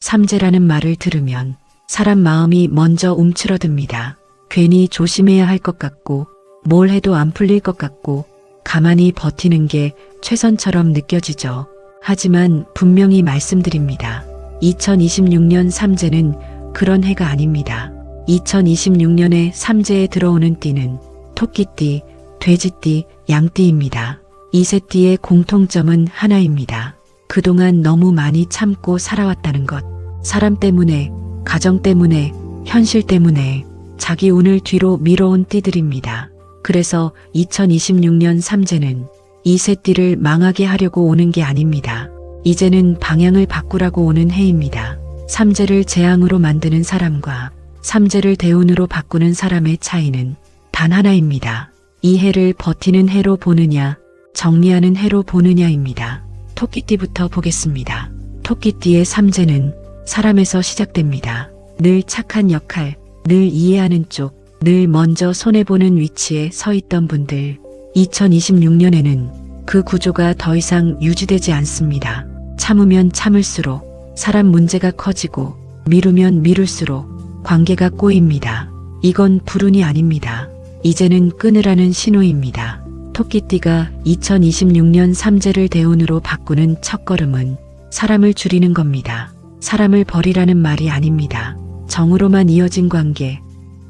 삼재라는 말을 들으면 사람 마음이 먼저 움츠러듭니다. 괜히 조심해야 할 것 같고 뭘 해도 안 풀릴 것 같고 가만히 버티는 게 최선처럼 느껴지죠. 하지만 분명히 말씀드립니다. 2026년 삼재는 그런 해가 아닙니다. 2026년에 삼재에 들어오는 띠는 토끼띠, 돼지띠, 양띠입니다. 이 세 띠의 공통점은 하나입니다. 그동안 너무 많이 참고 살아왔다는 것. 사람 때문에, 가정 때문에, 현실 때문에 자기 운을 뒤로 미뤄온 띠들입니다. 그래서 2026년 삼재는 이 세 띠를 망하게 하려고 오는 게 아닙니다. 이제는 방향을 바꾸라고 오는 해입니다. 삼재를 재앙으로 만드는 사람과 삼재를 대운으로 바꾸는 사람의 차이는 단 하나입니다. 이 해를 버티는 해로 보느냐, 정리하는 해로 보느냐입니다. 토끼띠부터 보겠습니다. 토끼띠의 삼재는 사람에서 시작됩니다. 늘 착한 역할, 늘 이해하는 쪽, 늘 먼저 손해보는 위치에 서 있던 분들, 2026년에는 그 구조가 더 이상 유지되지 않습니다. 참으면 참을수록 사람 문제가 커지고 미루면 미룰수록 관계가 꼬입니다. 이건 불운이 아닙니다. 이제는 끊으라는 신호입니다. 토끼띠가 2026년 삼재를 대운으로 바꾸는 첫걸음은 사람을 줄이는 겁니다. 사람을 버리라는 말이 아닙니다. 정으로만 이어진 관계,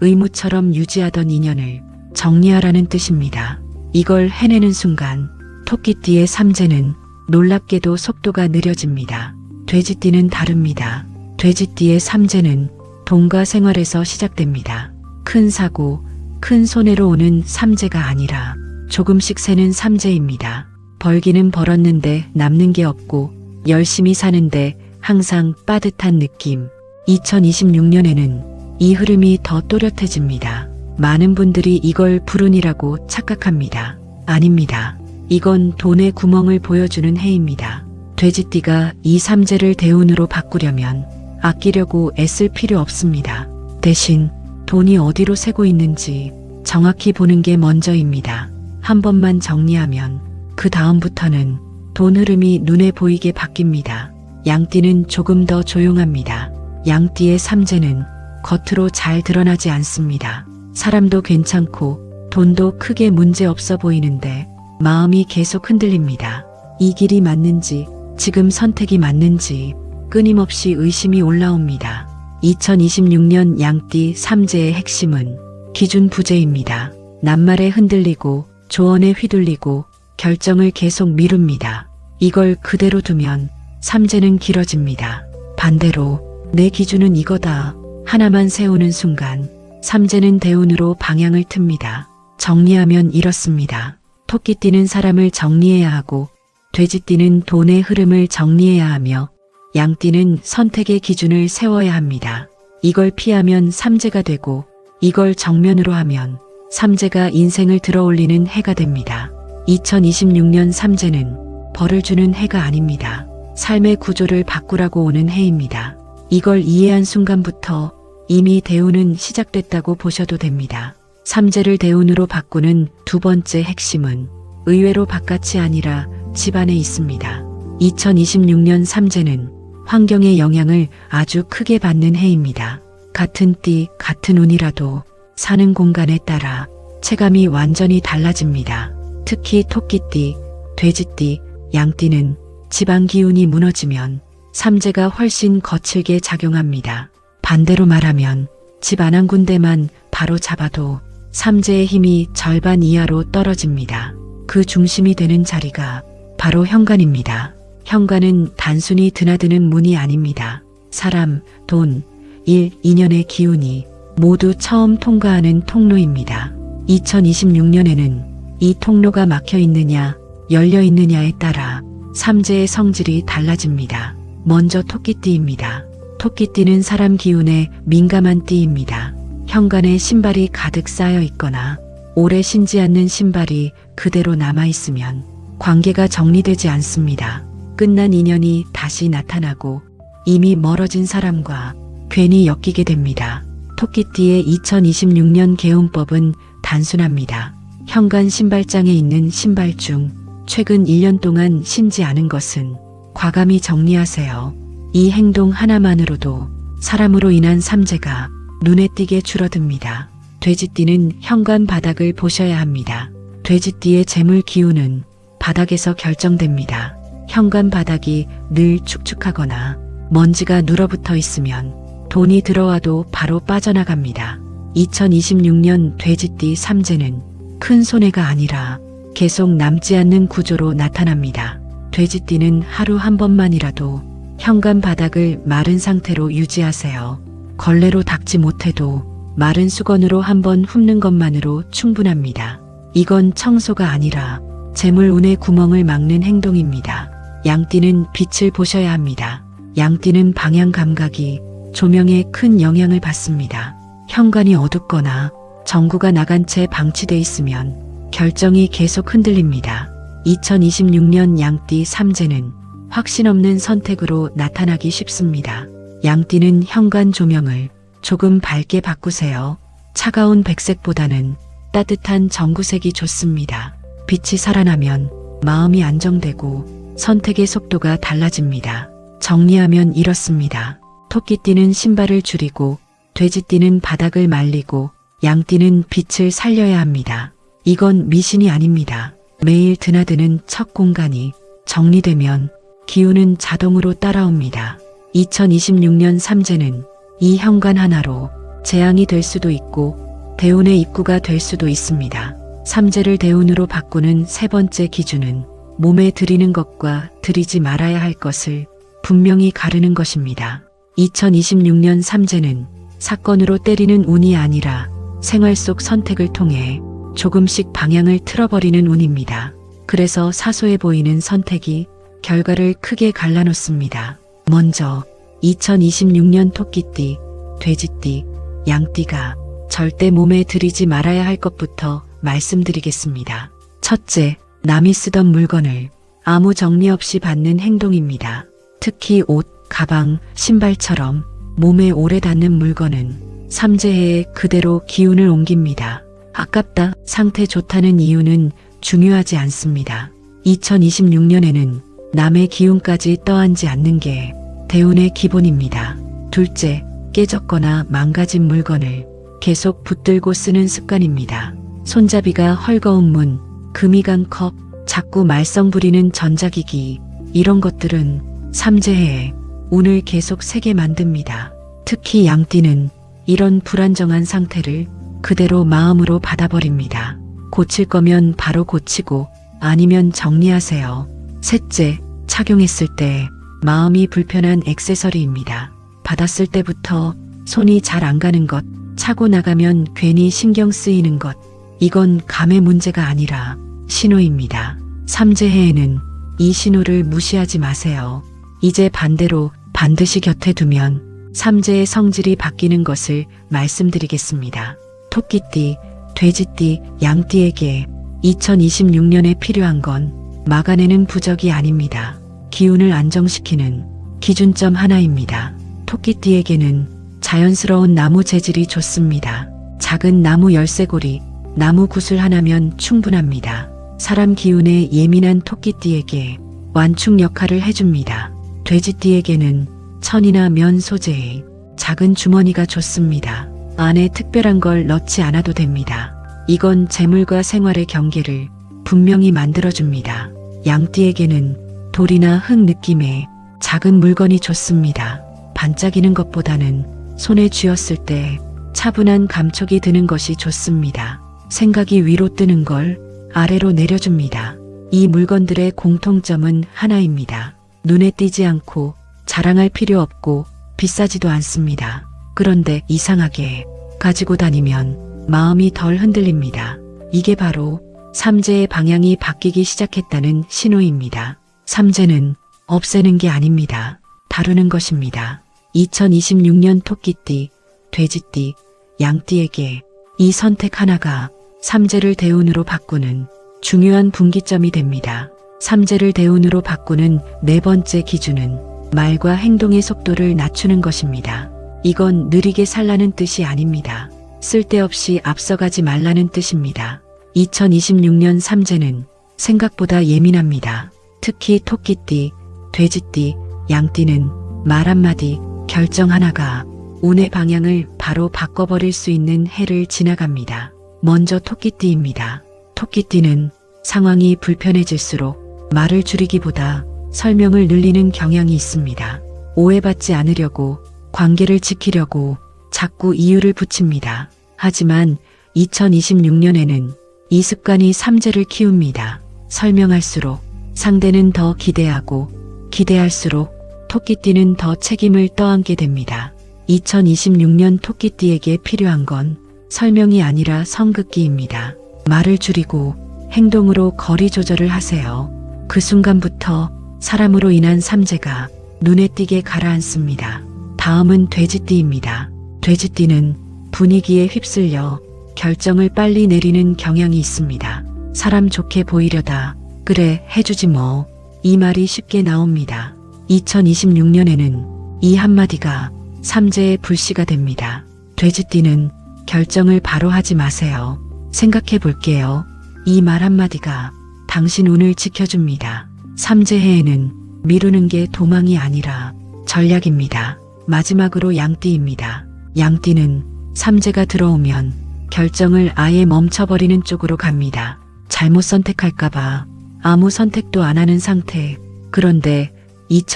의무처럼 유지하던 인연을 정리하라는 뜻입니다. 이걸 해내는 순간 토끼띠의 삼재는 놀랍게도 속도가 느려집니다. 돼지띠는 다릅니다. 돼지띠의 삼재는 돈과 생활에서 시작됩니다. 큰 사고, 큰 손해로 오는 삼재가 아니라 조금씩 새는 삼재입니다. 벌기는 벌었는데 남는 게 없고 열심히 사는데 항상 빠듯한 느낌. 2026년에는 이 흐름이 더 또렷해집니다. 많은 분들이 이걸 불운이라고 착각합니다. 아닙니다. 이건 돈의 구멍을 보여주는 해입니다. 돼지띠가 이 삼재를 대운으로 바꾸려면 아끼려고 애쓸 필요 없습니다. 대신 돈이 어디로 새고 있는지 정확히 보는 게 먼저입니다. 한 번만 정리하면 그 다음부터는 돈 흐름이 눈에 보이게 바뀝니다. 양띠는 조금 더 조용합니다. 양띠의 삼재는 겉으로 잘 드러나지 않습니다. 사람도 괜찮고 돈도 크게 문제 없어 보이는데 마음이 계속 흔들립니다. 이 길이 맞는지, 지금 선택이 맞는지 끊임없이 의심이 올라옵니다. 2026년 양띠 삼재의 핵심은 기준 부재입니다. 낱말에 흔들리고 조언에 휘둘리고 결정을 계속 미룹니다. 이걸 그대로 두면 삼재는 길어집니다. 반대로 내 기준은 이거다 하나만 세우는 순간 삼재는 대운으로 방향을 틉니다. 정리하면 이렇습니다. 토끼띠는 사람을 정리해야 하고 돼지띠는 돈의 흐름을 정리해야 하며 양띠는 선택의 기준을 세워야 합니다. 이걸 피하면 삼재가 되고 이걸 정면으로 하면 삼재가 인생을 들어올리는 해가 됩니다. 2026년 삼재는 벌을 주는 해가 아닙니다. 삶의 구조를 바꾸라고 오는 해입니다. 이걸 이해한 순간부터 이미 대운은 시작됐다고 보셔도 됩니다. 삼재를 대운으로 바꾸는 두 번째 핵심은 의외로 바깥이 아니라 집 안에 있습니다. 2026년 삼재는 환경의 영향을 아주 크게 받는 해입니다. 같은 띠, 같은 운이라도 사는 공간에 따라 체감이 완전히 달라집니다. 특히 토끼띠, 돼지띠, 양띠는 집안 기운이 무너지면 삼재가 훨씬 거칠게 작용합니다. 반대로 말하면 집 안 한 군데만 바로 잡아도 삼재의 힘이 절반 이하로 떨어집니다. 그 중심이 되는 자리가 바로 현관입니다. 현관은 단순히 드나드는 문이 아닙니다. 사람, 돈, 일, 인연의 기운이 모두 처음 통과하는 통로입니다. 2026년에는 이 통로가 막혀 있느냐, 열려 있느냐에 따라 삼재의 성질이 달라집니다. 먼저 토끼띠입니다. 토끼띠는 사람 기운에 민감한 띠입니다. 현관에 신발이 가득 쌓여 있거나 오래 신지 않는 신발이 그대로 남아 있으면 관계가 정리되지 않습니다. 끝난 인연이 다시 나타나고 이미 멀어진 사람과 괜히 엮이게 됩니다. 토끼띠의 2026년 개운법은 단순합니다. 현관 신발장에 있는 신발 중 최근 1년 동안 신지 않은 것은 과감히 정리하세요. 이 행동 하나만으로도 사람으로 인한 삼재가 눈에 띄게 줄어듭니다. 돼지띠는 현관 바닥을 보셔야 합니다. 돼지띠의 재물 기운은 바닥에서 결정됩니다. 현관 바닥이 늘 축축하거나 먼지가 눌어붙어 있으면 돈이 들어와도 바로 빠져나갑니다. 2026년 돼지띠 삼재는 큰 손해가 아니라 계속 남지 않는 구조로 나타납니다. 돼지띠는 하루 한 번만이라도 현관 바닥을 마른 상태로 유지하세요. 걸레로 닦지 못해도 마른 수건으로 한번 훑는 것만으로 충분합니다. 이건 청소가 아니라 재물운의 구멍을 막는 행동입니다. 양띠는 빛을 보셔야 합니다. 양띠는 방향 감각이 조명에 큰 영향을 받습니다. 현관이 어둡거나 전구가 나간 채 방치돼 있으면 결정이 계속 흔들립니다. 2026년 양띠 삼재는 확신 없는 선택으로 나타나기 쉽습니다. 양띠는 현관 조명을 조금 밝게 바꾸세요. 차가운 백색보다는 따뜻한 전구색이 좋습니다. 빛이 살아나면 마음이 안정되고 선택의 속도가 달라집니다. 정리하면 이렇습니다. 토끼띠는 신발을 줄이고 돼지띠는 바닥을 말리고 양띠는 빛을 살려야 합니다. 이건 미신이 아닙니다. 매일 드나드는 첫 공간이 정리되면 기운은 자동으로 따라옵니다. 2026년 삼재는 이 현관 하나로 재앙이 될 수도 있고 대운의 입구가 될 수도 있습니다. 삼재를 대운으로 바꾸는 세 번째 기준은 몸에 들이는 것과 들이지 말아야 할 것을 분명히 가르는 것입니다. 2026년 삼재는 사건으로 때리는 운이 아니라 생활 속 선택을 통해 조금씩 방향을 틀어버리는 운입니다. 그래서 사소해 보이는 선택이 결과를 크게 갈라놓습니다. 먼저 2026년 토끼띠, 돼지띠, 양띠가 절대 몸에 들이지 말아야 할 것부터 말씀드리겠습니다. 첫째, 남이 쓰던 물건을 아무 정리 없이 받는 행동입니다. 특히 옷, 가방, 신발처럼 몸에 오래 닿는 물건은 삼재해에 그대로 기운을 옮깁니다. 아깝다, 상태 좋다는 이유는 중요하지 않습니다. 2026년에는 남의 기운까지 떠안지 않는 게 대운의 기본입니다. 둘째, 깨졌거나 망가진 물건을 계속 붙들고 쓰는 습관입니다. 손잡이가 헐거운 문, 금이 간 컵, 자꾸 말썽 부리는 전자기기, 이런 것들은 삼재해에 운을 계속 세게 만듭니다. 특히 양띠는 이런 불안정한 상태를 그대로 마음으로 받아버립니다. 고칠 거면 바로 고치고 아니면 정리하세요. 셋째, 착용했을 때 마음이 불편한 액세서리입니다. 받았을 때부터 손이 잘 안 가는 것, 차고 나가면 괜히 신경 쓰이는 것, 이건 감의 문제가 아니라 신호입니다. 삼재해에는 이 신호를 무시하지 마세요. 이제 반대로 반드시 곁에 두면 삼재의 성질이 바뀌는 것을 말씀드리겠습니다. 토끼띠, 돼지띠, 양띠에게 2026년에 필요한 건 막아내는 부적이 아닙니다. 기운을 안정시키는 기준점 하나입니다. 토끼띠에게는 자연스러운 나무 재질이 좋습니다. 작은 나무 열쇠고리, 나무 구슬 하나면 충분합니다. 사람 기운에 예민한 토끼띠에게 완충 역할을 해줍니다. 돼지띠에게는 천이나 면 소재의 작은 주머니가 좋습니다. 안에 특별한 걸 넣지 않아도 됩니다. 이건 재물과 생활의 경계를 분명히 만들어줍니다. 양띠에게는 돌이나 흙 느낌의 작은 물건이 좋습니다. 반짝이는 것보다는 손에 쥐었을 때 차분한 감촉이 드는 것이 좋습니다. 생각이 위로 뜨는 걸 아래로 내려줍니다. 이 물건들의 공통점은 하나입니다. 눈에 띄지 않고 자랑할 필요 없고 비싸지도 않습니다. 그런데 이상하게 가지고 다니면 마음이 덜 흔들립니다. 이게 바로 삼재의 방향이 바뀌기 시작했다는 신호입니다. 삼재는 없애는 게 아닙니다. 다루는 것입니다. 2026년 토끼띠, 돼지띠, 양띠에게 이 선택 하나가 삼재를 대운으로 바꾸는 중요한 분기점이 됩니다. 삼재를 대운으로 바꾸는 네 번째 기준은 말과 행동의 속도를 낮추는 것입니다. 이건 느리게 살라는 뜻이 아닙니다. 쓸데없이 앞서가지 말라는 뜻입니다. 2026년 삼재는 생각보다 예민합니다. 특히 토끼띠, 돼지띠, 양띠는 말 한마디, 결정 하나가 운의 방향을 바로 바꿔버릴 수 있는 해를 지나갑니다. 먼저 토끼띠입니다. 토끼띠는 상황이 불편해질수록 말을 줄이기보다 설명을 늘리는 경향이 있습니다. 오해받지 않으려고, 관계를 지키려고 자꾸 이유를 붙입니다. 하지만 2026년에는 이 습관이 삼재를 키웁니다. 설명할수록 상대는 더 기대하고, 기대할수록 토끼띠는 더 책임을 떠안게 됩니다. 2026년 토끼띠에게 필요한 건 설명이 아니라 성급기입니다. 말을 줄이고 행동으로 거리 조절을 하세요. 그 순간부터 사람으로 인한 삼재가 눈에 띄게 가라앉습니다. 다음은 돼지띠입니다. 돼지띠는 분위기에 휩쓸려 결정을 빨리 내리는 경향이 있습니다. 사람 좋게 보이려다, 그래, 해주지 뭐, 이 말이 쉽게 나옵니다. 2026년에는 이 한마디가 삼재의 불씨가 됩니다. 돼지띠는 결정을 바로 하지 마세요. 생각해 볼게요. 이 말 한마디가 당신 운을 지켜줍니다. 삼재해에는 미루는 게 도망이 아니라 전략입니다. 마지막으로 양띠입니다. 양띠는 삼재가 들어오면 결정을 아예 멈춰버리는 쪽으로 갑니다. 잘못 선택할까봐 아무 선택도 안 하는 상태. 그런데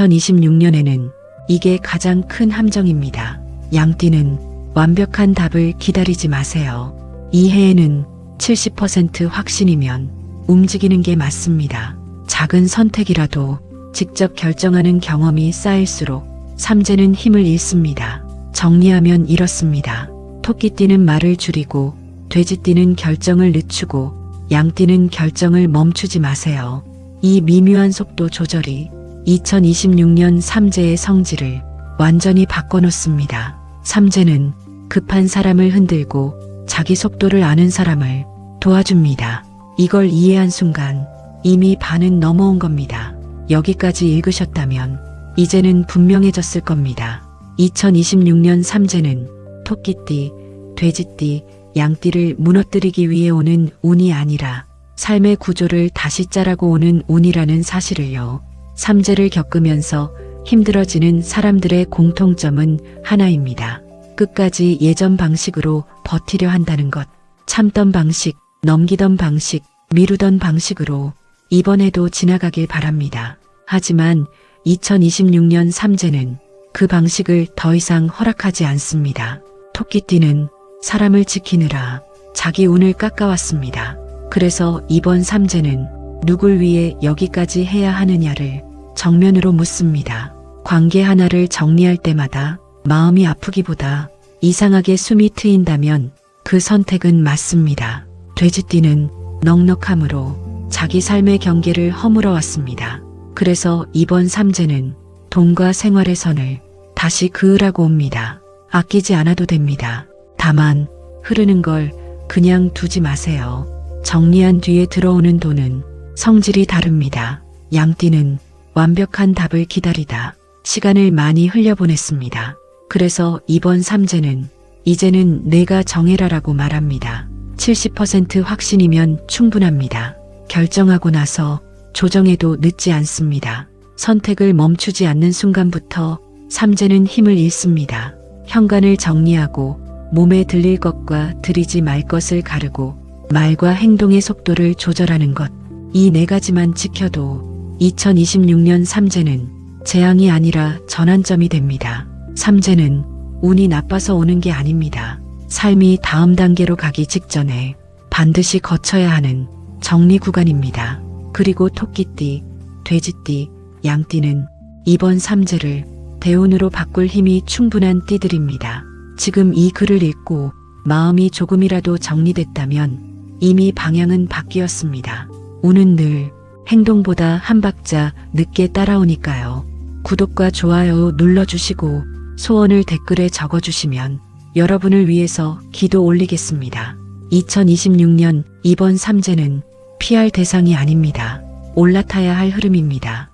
2026년에는 이게 가장 큰 함정입니다. 양띠는 완벽한 답을 기다리지 마세요. 이 해에는 70% 확신이면 움직이는 게 맞습니다. 작은 선택이라도 직접 결정하는 경험이 쌓일수록 삼재는 힘을 잃습니다. 정리하면 이렇습니다. 토끼띠는 말을 줄이고, 돼지띠는 결정을 늦추고, 양띠는 결정을 멈추지 마세요. 이 미묘한 속도 조절이 2026년 삼재의 성질을 완전히 바꿔놓습니다. 삼재는 급한 사람을 흔들고 자기 속도를 아는 사람을 도와줍니다. 이걸 이해한 순간 이미 반은 넘어온 겁니다. 여기까지 읽으셨다면 이제는 분명해졌을 겁니다. 2026년 삼재는 토끼띠, 돼지띠, 양띠를 무너뜨리기 위해 오는 운이 아니라 삶의 구조를 다시 짜라고 오는 운이라는 사실을요. 삼재를 겪으면서 힘들어지는 사람들의 공통점은 하나입니다. 끝까지 예전 방식으로 버티려 한다는 것. 참던 방식, 넘기던 방식, 미루던 방식으로 이번에도 지나가길 바랍니다. 하지만 2026년 삼재는 그 방식을 더 이상 허락하지 않습니다. 토끼띠는 사람을 지키느라 자기 운을 깎아왔습니다. 그래서 이번 삼재는 누굴 위해 여기까지 해야 하느냐를 정면으로 묻습니다. 관계 하나를 정리할 때마다 마음이 아프기보다 이상하게 숨이 트인다면 그 선택은 맞습니다. 돼지띠는 넉넉함으로 자기 삶의 경계를 허물어 왔습니다. 그래서 이번 삼재는 돈과 생활의 선을 다시 그으라고 옵니다. 아끼지 않아도 됩니다. 다만 흐르는 걸 그냥 두지 마세요. 정리한 뒤에 들어오는 돈은 성질이 다릅니다. 양띠는 완벽한 답을 기다리다 시간을 많이 흘려보냈습니다. 그래서 이번 삼재는 이제는 내가 정해라라고 말합니다. 70% 확신이면 충분합니다. 결정하고 나서 조정해도 늦지 않습니다. 선택을 멈추지 않는 순간부터 삼재는 힘을 잃습니다. 현관을 정리하고 몸에 들릴 것과 들이지 말 것을 가르고 말과 행동의 속도를 조절하는 것. 이 네 가지만 지켜도 2026년 삼재는 재앙이 아니라 전환점이 됩니다. 삼재는 운이 나빠서 오는 게 아닙니다. 삶이 다음 단계로 가기 직전에 반드시 거쳐야 하는 정리 구간입니다. 그리고 토끼띠, 돼지띠, 양띠는 이번 삼재를 대운으로 바꿀 힘이 충분한 띠들입니다. 지금 이 글을 읽고 마음이 조금이라도 정리됐다면 이미 방향은 바뀌었습니다. 운은 늘 행동보다 한 박자 늦게 따라오니까요. 구독과 좋아요 눌러주시고 소원을 댓글에 적어주시면 여러분을 위해서 기도 올리겠습니다. 2026년 이번 삼재는 피할 대상이 아닙니다. 올라타야 할 흐름입니다.